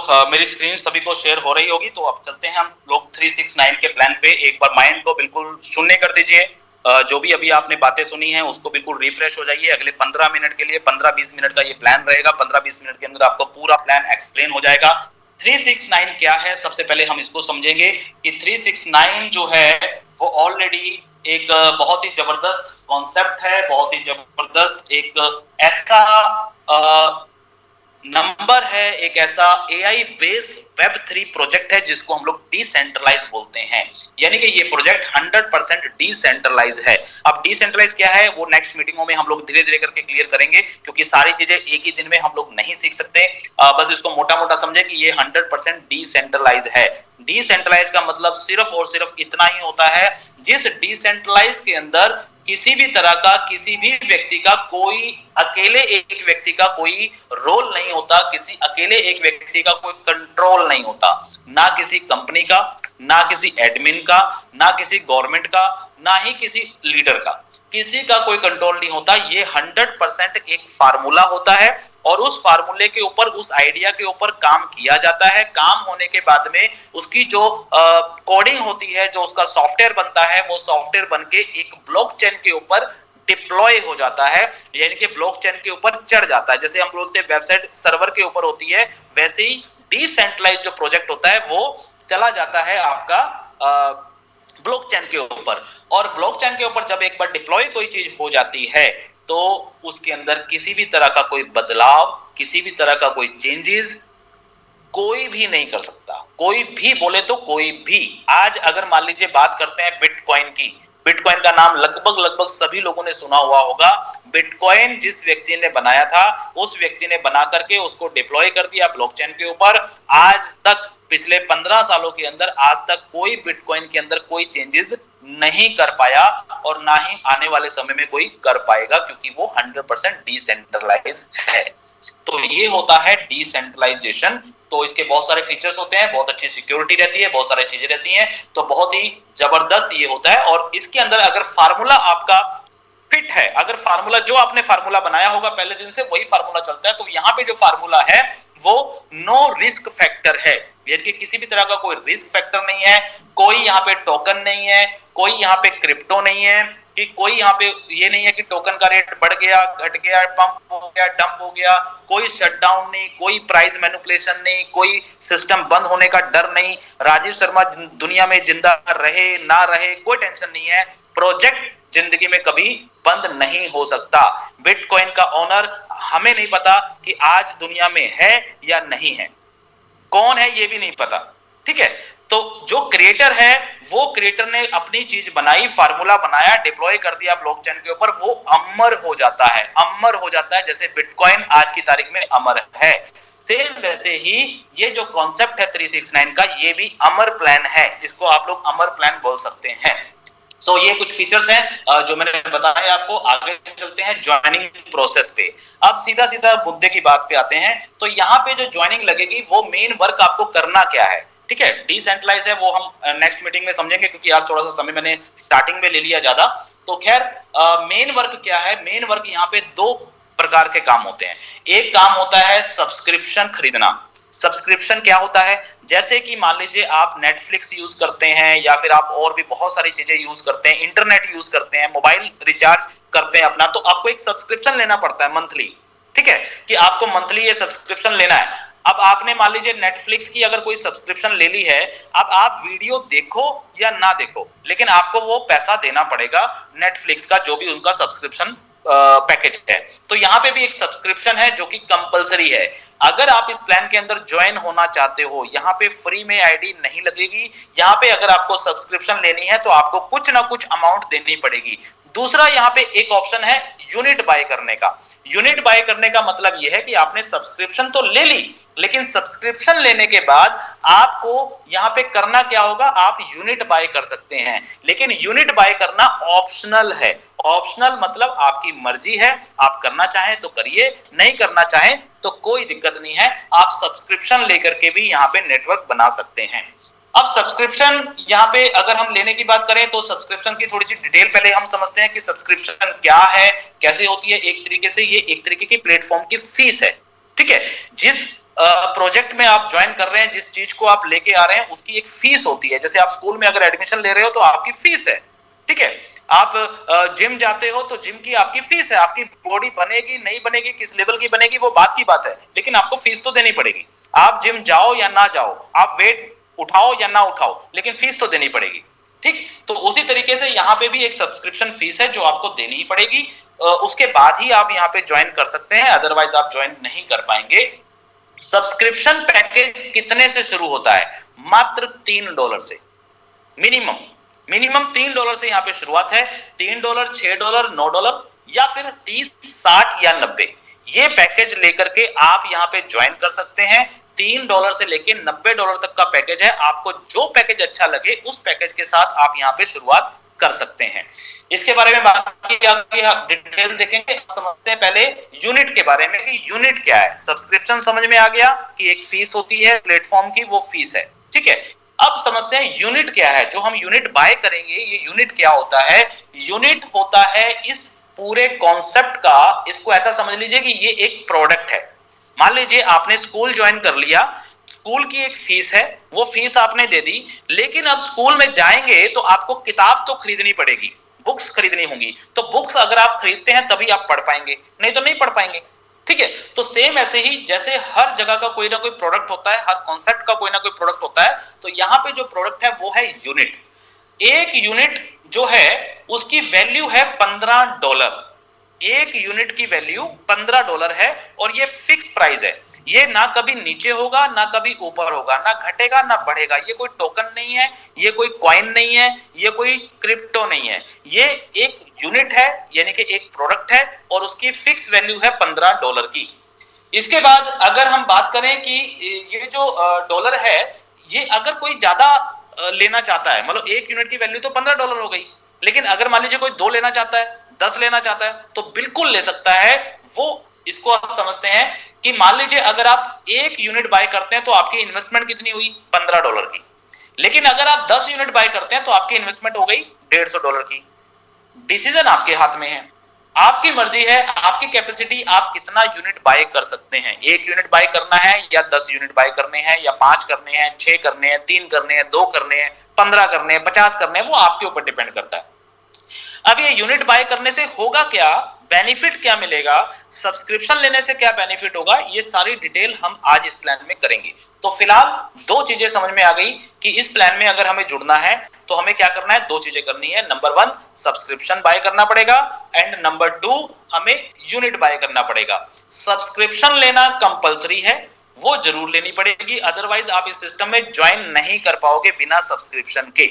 मेरी स्क्रीन सभी को शेयर हो रही होगी, तो अब चलते हैं हम लोग 369 के प्लान पे। एक बार माइंड को बिल्कुल शून्य कर दीजिए। जो भी अभी आपने बातें सुनी हैं उसको बिल्कुल रिफ्रेश हो जाइए। अगले 15 मिनट के लिए 15-20 मिनट का ये प्लान रहेगा। 15-20 मिनट के अंदर आपको पूरा प्लान एक्सप्लेन हो जाएगा। 369 क्या है, सबसे पहले हम इसको समझेंगे कि 369 जो है वो ऑलरेडी एक बहुत ही जबरदस्त कॉन्सेप्ट है, बहुत ही जबरदस्त एक ऐसा नंबर है, एक ऐसा एआई बेस्ड वेब 3 प्रोजेक्ट है जिसको हम लोग डिसेंट्रलाइज बोलते हैं। यानी कि ये प्रोजेक्ट 100% डिसेंट्रलाइज है। अब डिसेंट्रलाइज क्या है वो नेक्स्ट मीटिंगों में हम लोग धीरे धीरे करके क्लियर करेंगे, क्योंकि सारी चीजें एक ही दिन में हम लोग नहीं सीख सकते। बस इसको मोटा मोटा समझे कि ये 100% डिसेंट्रलाइज है। डिसेंट्रलाइज का मतलब सिर्फ और सिर्फ इतना ही होता है, जिस डिसेंट्रलाइज के अंदर किसी भी तरह का, किसी भी व्यक्ति का, कोई अकेले एक व्यक्ति का कोई रोल नहीं होता, किसी अकेले एक व्यक्ति का कोई कंट्रोल नहीं होता, ना किसी कंपनी का, ना किसी एडमिन का, ना किसी गवर्नमेंट का, ना ही किसी लीडर का, किसी का कोई कंट्रोल नहीं होता। ये 100% एक फार्मूला होता है और उस फार्मूले के ऊपर, उस आइडिया के ऊपर काम किया जाता है। काम होने के बाद में उसकी जो कोडिंग होती है, जो उसका सॉफ्टवेयर बनता है, वो सॉफ्टवेयर बनके एक ब्लॉकचेन के ऊपर डिप्लॉय हो जाता है, यानी कि ब्लॉकचेन के ऊपर चढ़ जाता है। जैसे हम बोलते हैं वेबसाइट सर्वर के ऊपर होती है, वैसे ही डिसेंट्रलाइज जो प्रोजेक्ट होता है वो चला जाता है आपका ब्लॉकचेन के ऊपर। और ब्लॉकचेन के ऊपर जब एक बार डिप्लॉय कोई चीज हो जाती है तो उसके अंदर किसी भी तरह का कोई बदलाव, किसी भी तरह का कोई चेंजेस कोई भी नहीं कर सकता। कोई भी बोले तो कोई भी। आज अगर मान लीजिए बात करते हैं बिटकॉइन की, बिटकॉइन का नाम लगभग सभी लोगों ने सुना हुआ होगा। बिटकॉइन जिस व्यक्ति ने बनाया था, उस व्यक्ति ने बना करके उसको डिप्लॉय कर दिया ब्लॉकचेन के ऊपर। आज तक, पिछले 15 सालों के अंदर आज तक कोई बिटकॉइन के अंदर कोई चेंजेस नहीं कर पाया और ना ही आने वाले समय में कोई कर पाएगा, क्योंकि वो 100% डिसेंट्रलाइज है। तो ये होता है डिसेंट्रलाइजेशन। तो इसके बहुत सारे फीचर्स होते हैं, बहुत अच्छी सिक्योरिटी रहती है, बहुत सारी चीजें रहती हैं, तो बहुत ही जबरदस्त ये होता है। और इसके अंदर अगर फार्मूला आपका फिट है, अगर फार्मूला जो आपने फार्मूला बनाया होगा पहले दिन से वही फार्मूला चलता है, तो यहाँ पे जो फार्मूला है वो नो रिस्क फैक्टर है। यानी कि किसी भी तरह का कोई रिस्क फैक्टर नहीं है, कोई यहाँ पे टोकन नहीं है, कोई यहाँ पे क्रिप्टो नहीं है, कि कोई यहाँ पे ये नहीं है कि टोकन का रेट बढ़ गया, घट गया, पंप हो गया, डंप हो गया, कोई शटडाउन नहीं, कोई प्राइस मैनिपुलेशन नहीं, कोई सिस्टम बंद होने का डर नहीं, राजीव शर्मा दुनिया में जिंदा रहे ना रहे कोई टेंशन नहीं है। प्रोजेक्ट जिंदगी में कभी बंद नहीं हो सकता। बिटकॉइन का ओनर हमें नहीं पता कि आज दुनिया में है या नहीं है, कौन है ये भी नहीं पता, ठीक है। तो जो क्रिएटर है, वो क्रिएटर ने अपनी चीज बनाई, फार्मूला बनाया, डिप्लॉय कर दिया ब्लॉकचेन के ऊपर, वो अमर हो जाता है, अमर हो जाता है। जैसे बिटकॉइन आज की तारीख में अमर है, सेम वैसे ही ये जो कॉन्सेप्ट है 369 का, ये भी अमर प्लान है। इसको आप लोग अमर प्लान बोल सकते हैं। सो ये कुछ फीचर्स हैं जो मैंने बताया आपको। आगे चलते हैं ज्वाइनिंग प्रोसेस पे। अब सीधा सीधा मुद्दे की बात पे आते हैं। तो यहाँ पे जो ज्वाइनिंग लगेगी वो मेन वर्क आपको करना क्या है, ठीक है। डिसेंट्रलाइज है वो हम नेक्स्ट मीटिंग में समझेंगे, क्योंकि आज थोड़ा सा समय मैंने स्टार्टिंग में ले लिया ज्यादा। तो खैर मेन वर्क क्या है, मेन वर्क यहाँ पे 2 प्रकार के काम होते हैं। एक काम होता है सब्सक्रिप्शन खरीदना। सब्सक्रिप्शन क्या होता है, जैसे कि मान लीजिए आप नेटफ्लिक्स यूज करते हैं, या फिर आप और भी बहुत सारी चीजें यूज करते हैं, इंटरनेट यूज करते हैं, मोबाइल रिचार्ज करते हैं अपना, तो आपको एक सब्सक्रिप्शन लेना पड़ता है मंथली, ठीक है, कि आपको मंथली ये सब्सक्रिप्शन लेना है। अब आपने मान लीजिए नेटफ्लिक्स की अगर कोई सब्सक्रिप्शन ले ली है, अब आप वीडियो देखो या ना देखो, लेकिन आपको वो पैसा देना पड़ेगा नेटफ्लिक्स का, जो भी उनका सब्सक्रिप्शन पैकेज है। तो यहाँ पे भी एक सब्सक्रिप्शन है जो कि कंपलसरी है। अगर आप इस प्लान के अंदर ज्वाइन होना चाहते हो, यहाँ पे फ्री में आईडी नहीं लगेगी। यहाँ पे अगर आपको सब्सक्रिप्शन लेनी है तो आपको कुछ ना कुछ अमाउंट देनी पड़ेगी। दूसरा यहाँ पे एक ऑप्शन है यूनिट बाय करने का। यूनिट बाय करने का मतलब यह है कि आपने सब्सक्रिप्शन तो ले ली, लेकिन सब्सक्रिप्शन लेने के बाद आपको यहाँ पे करना क्या होगा, आप यूनिट बाय कर सकते हैं, लेकिन यूनिट बाय करना ऑप्शनल है। ऑप्शनल मतलब आपकी मर्जी है, आप करना चाहें तो करिए, नहीं करना चाहें तो कोई दिक्कत नहीं है। आप सब्सक्रिप्शन लेकर के भी यहाँ पे नेटवर्क बना सकते हैं। अब सब्सक्रिप्शन यहाँ पे अगर हम लेने की बात करें तो सब्सक्रिप्शन की थोड़ी सी डिटेल पहले हम समझते हैं कि सब्सक्रिप्शन क्या है, कैसे होती है। एक तरीके से ये एक तरीके की प्लेटफॉर्म की फीस है, ठीक है। जिस प्रोजेक्ट में आप ज्वाइन कर रहे हैं, जिस चीज को आप लेके आ रहे हैं उसकी एक फीस होती है। जैसे आप स्कूल में अगर एडमिशन ले रहे हो तो आपकी फीस है, ठीक है। आप जिम जाते हो तो जिम की आपकी फीस है। आपकी बॉडी बनेगी नहीं बनेगी, किस लेवल की बनेगी, वो बात की बात है, लेकिन आपको फीस तो देनी पड़ेगी। आप जिम जाओ या ना जाओ, आप वेट उठाओ या ना उठाओ, लेकिन फीस तो देनी पड़ेगी, ठीक। तो उसी तरीके से यहाँ पे भी एक सब्सक्रिप्शन फीस है जो आपको देनी ही पड़ेगी। उसके बाद ही आप यहाँ पे ज्वाइन कर सकते हैं, अदरवाइज आप ज्वाइन नहीं कर पाएंगे। सब्सक्रिप्शन पैकेज कितने से शुरू होता है? मात्र $3 से। मिनिमम $3 से यहाँ पे शुरुआत है। $3, $6, $9 या फिर 30, 60 या 90, ये पैकेज लेकर के आप यहाँ पे ज्वाइन कर सकते हैं। $3 से लेके $90 तक का पैकेज है। आपको जो पैकेज अच्छा लगे उस पैकेज के साथ आप यहाँ पे शुरुआत कर सकते हैं। इसके बारे में बाकी डिटेल देखेंगे। समझते हैं पहले यूनिट के बारे में कि यूनिट क्या है। सब्सक्रिप्शन समझ में आ गया कि एक फीस होती है प्लेटफॉर्म की, वो फीस है, ठीक है। अब समझते हैं यूनिट क्या है। जो हम यूनिट बाय करेंगे, ये यूनिट क्या होता है? यूनिट होता है इस पूरे कॉन्सेप्ट का, इसको ऐसा समझ लीजिए कि ये एक प्रोडक्ट है। मान लीजिए आपने स्कूल ज्वाइन कर लिया, स्कूल की एक फीस है, वो फीस आपने दे दी, लेकिन अब स्कूल में जाएंगे तो आपको किताब तो खरीदनी पड़ेगी, बुक्स खरीदनी होंगी। तो बुक्स अगर आप खरीदते हैं तभी आप पढ़ पाएंगे, नहीं तो नहीं पढ़ पाएंगे, ठीक है। तो सेम ऐसे ही जैसे हर जगह का कोई ना कोई प्रोडक्ट होता है, हर कॉन्सेप्ट का कोई ना कोई प्रोडक्ट होता है, तो यहाँ पे जो प्रोडक्ट है वो है यूनिट। एक यूनिट जो है उसकी वैल्यू है $15। एक यूनिट की वैल्यू $15 है और ये फिक्स प्राइस है। ये ना कभी नीचे होगा ना कभी ऊपर होगा, ना घटेगा ना बढ़ेगा। ये कोई टोकन नहीं है, ये कोई कॉइन नहीं है, ये कोई क्रिप्टो नहीं है। ये एक यूनिट है, यानी कि एक प्रोडक्ट है और उसकी फिक्स वैल्यू है $15 की। इसके बाद अगर हम बात करें कि ये जो डॉलर है, ये अगर कोई ज्यादा लेना चाहता है, मतलब एक यूनिट की वैल्यू तो $15 हो गई, लेकिन अगर मान लीजिए कोई 2 लेना चाहता है, 10 लेना चाहता है, तो बिल्कुल ले सकता है। वो इसको आप समझते हैं कि मान लीजिए अगर आप एक यूनिट बाय करते हैं तो आपकी इन्वेस्टमेंट कितनी हुई? $15 की। लेकिन अगर आप 10 यूनिट बाय करते हैं तो आपकी इन्वेस्टमेंट हो गई $150 की। डिसीजन आपके हाथ में है, आपकी मर्जी है, आपकी कैपेसिटी, आप कितना यूनिट बाय कर सकते हैं। एक यूनिट बाय करना है या 10 यूनिट बाय करने हैं या 5 करने हैं, 6 करने हैं, 3 करने हैं, 2 करने हैं, 15 करने हैं, 50 करने हैं, वो आपके ऊपर डिपेंड करता है। अब ये यूनिट बाय करने से होगा क्या, बेनिफिट क्या मिलेगा, सब्सक्रिप्शन लेने से क्या बेनिफिट होगा, ये सारी डिटेल हम आज इस प्लान में करेंगे। तो फिलहाल 2 चीजें समझ में आ गई कि इस प्लान में अगर हमें जुड़ना है तो हमें क्या करना है। 2 चीजें करनी है। नंबर 1 सब्सक्रिप्शन बाय करना पड़ेगा एंड नंबर 2 हमें यूनिट बाय करना पड़ेगा। सब्सक्रिप्शन लेना कंपलसरी है, वो जरूर लेनी पड़ेगी, अदरवाइज आप इस सिस्टम में ज्वाइन नहीं कर पाओगे बिना सब्सक्रिप्शन के।